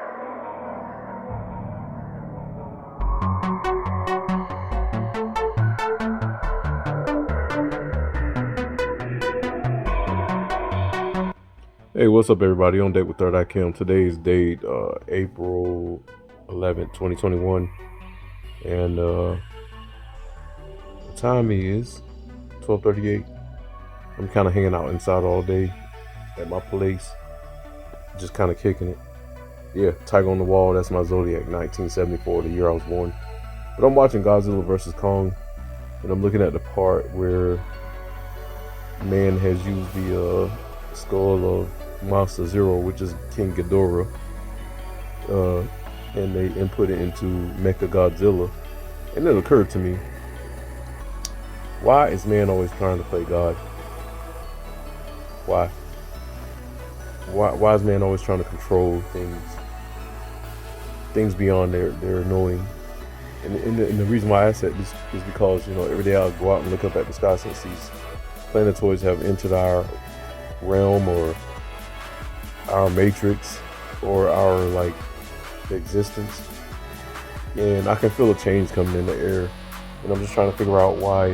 Hey, what's up, everybody? On Date with Third Eye Kim. Today's date, April 11th, 2021. And the time is 12:38. I'm kind of hanging out inside all day at my place, just kind of kicking it. Yeah, Tiger on the Wall, that's my Zodiac, 1974, the year I was born. But I'm watching Godzilla vs. Kong, and I'm looking at the part where man has used the skull of Monster Zero, which is King Ghidorah, and they input it into Mecha Godzilla. And it occurred to me, why is man always trying to play God? Why? Why is man always trying to control things beyond their knowing? And the reason why I said this is because, every day I go out and look up at the sky since these planetoids have entered our realm or our matrix or our existence, and I can feel a change coming in the air, and I'm just trying to figure out why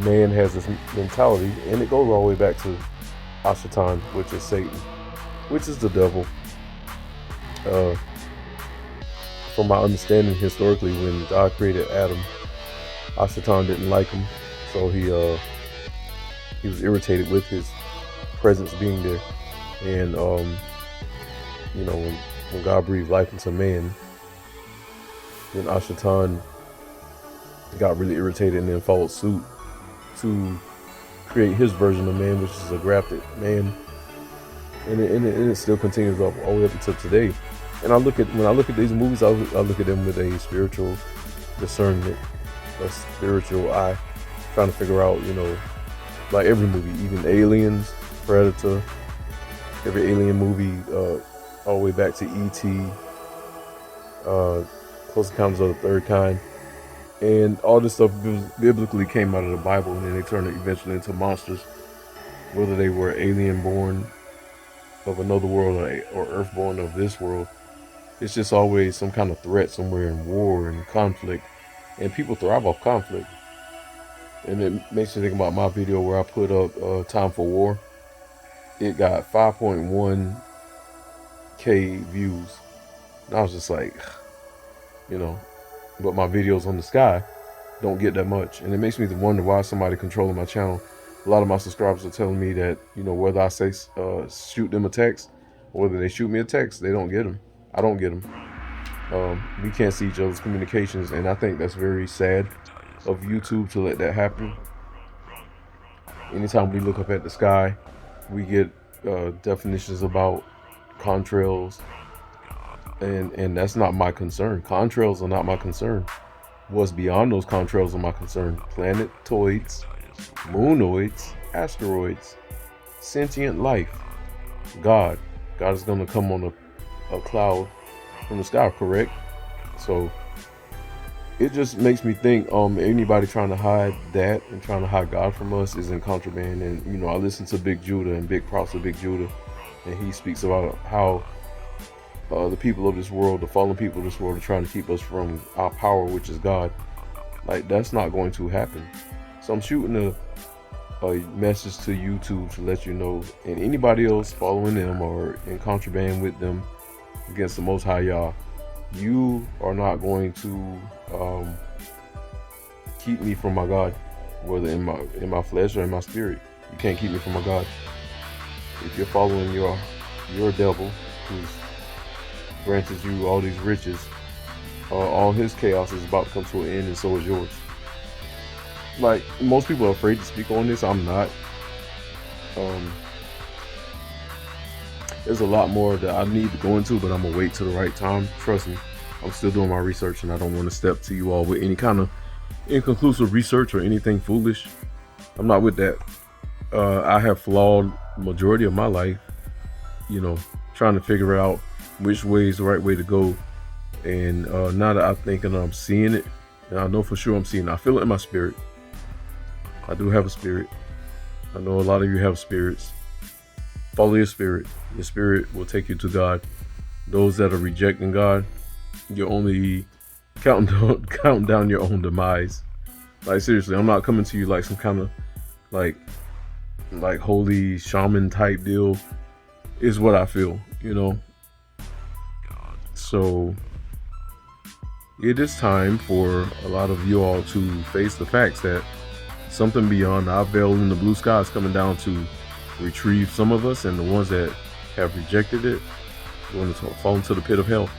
man has this mentality, and it goes all the way back to Ashatan, which is Satan, which is the devil. From my understanding, historically, when God created Adam, Ashatan didn't like him, so he was irritated with his presence being there. And when God breathed life into man, then Ashatan got really irritated and then followed suit to create his version of man, which is a grafted man, and it still continues up all the way up until today. And when I look at these movies, I look at them with a spiritual discernment, a spiritual eye, trying to figure out, like every movie, even Aliens, Predator, every alien movie, all the way back to E.T., Close Encounters of the Third Kind, and all this stuff biblically came out of the Bible, and then they turned it eventually into monsters, whether they were alien born of another world or earth born of this world. It's just always some kind of threat somewhere, in war and conflict, and people thrive off conflict. And it makes me think about my video where I put up Time for War. It got 5.1K views. And I was just like, but my videos on the sky don't get that much. And it makes me wonder why somebody controlling my channel. A lot of my subscribers are telling me that, whether I say shoot them a text or whether they shoot me a text, they don't get them. I don't get them. We can't see each other's communications, and I think that's very sad of YouTube to let that happen. Anytime we look up at the sky, we get definitions about contrails, and that's not my concern. Contrails are not my concern. What's beyond those contrails are my concern. Planetoids, moonoids, asteroids, sentient life, God. God is going to come on a cloud from the sky, correct? So it just makes me think anybody trying to hide that and trying to hide God from us is in contraband. And I listen to Big Judah, and big props to Big Judah, and he speaks about how the people of this world, the fallen people of this world, are trying to keep us from our power, which is God. Like, that's not going to happen. So I'm shooting a message to YouTube to let you know, and anybody else following them or in contraband with them against the Most High Yah, you are not going to keep me from my God, whether in my flesh or in my spirit. You can't keep me from my God. If you're following your devil, who's granted you all these riches, all his chaos is about to come to an end, and so is yours. Like, most people are afraid to speak on this. I'm not. There's a lot more that I need to go into, but I'm gonna wait till the right time. Trust me, I'm still doing my research, and I don't want to step to you all with any kind of inconclusive research or anything foolish. I'm not with that. I have flawed majority of my life, trying to figure out which way is the right way to go. And now that I think and I'm seeing it, and I know for sure I'm seeing it, I feel it in my spirit. I do have a spirit. I know a lot of you have spirits. Follow your spirit. Your spirit will take you to God. those that are rejecting God, you're only counting down your own demise. Like seriously, I'm not coming to you like some kind of like holy shaman type deal. Is what I feel, you know. So it is time for a lot of you all to face the facts that something beyond our veil in the blue sky is coming down to retrieve some of us, and the ones that have rejected it going to fall into the pit of hell.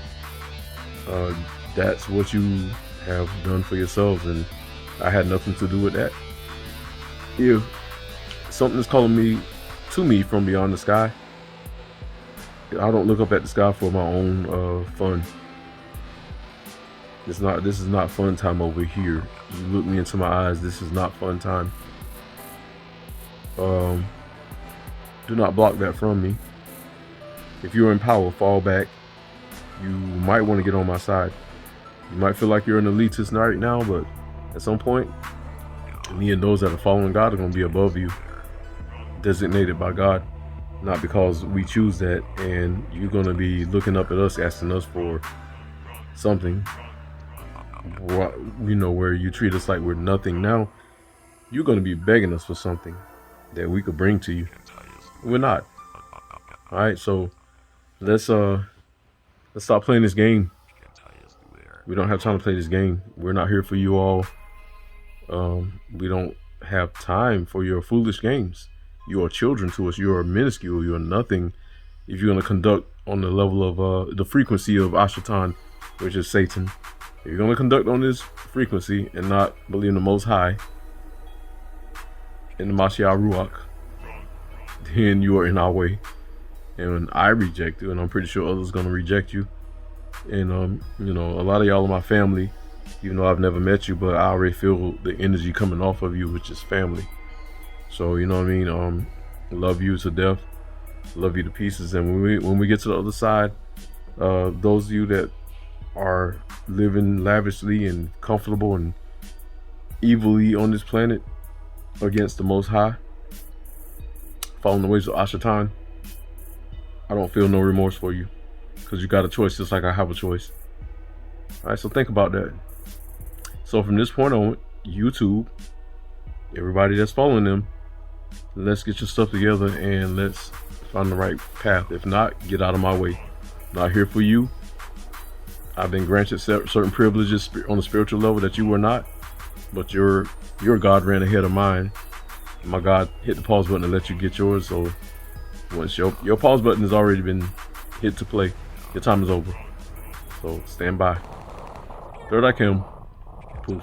That's what you have done for yourselves, and I had nothing to do with that. If something is calling me to me from beyond the sky, I don't look up at the sky for my own fun. This is not fun time over here. You look me into my eyes, this is not fun time. Do not block that from me. If you're in power, fall back. You might want to get on my side. You might feel like you're an elitist right now, but at some point, me and those that are following God are going to be above you, designated by God, not because we choose that. And you're going to be looking up at us, asking us for something, you know, where you treat us like we're nothing. Now you're going to be begging us for something that we could bring to you. We're not. All right, so let's stop playing this game. We don't have time to play this game. We're not here for you all. We don't have time for your foolish games. You are children to us. You are minuscule. You are nothing if you're going to conduct on the level of the frequency of Ashatan, which is Satan. If you're going to conduct on this frequency and not believe in the Most High, in the Mashiach Ruach, then you are in our way. And when I reject you, and I'm pretty sure others are going to reject you. And, you know, a lot of y'all are my family, even though I've never met you, but I already feel the energy coming off of you, which is family. So, you know what I mean? Love you to death, love you to pieces. And when we get to the other side, those of you that are living lavishly and comfortable and evilly on this planet against the Most High, following the ways of Ashatan, I don't feel no remorse for you, because you got a choice just like I have a choice. All right, so think about that. So from this point on, YouTube, everybody that's following them, let's get your stuff together and let's find the right path. If not, get out of my way. I'm not here for you. I've been granted certain privileges on a spiritual level that you were not, but your God ran ahead of mine. My God hit the pause button to let you get yours. So once your pause button has already been hit to play, your time is over. So stand by. Third I came. Poof.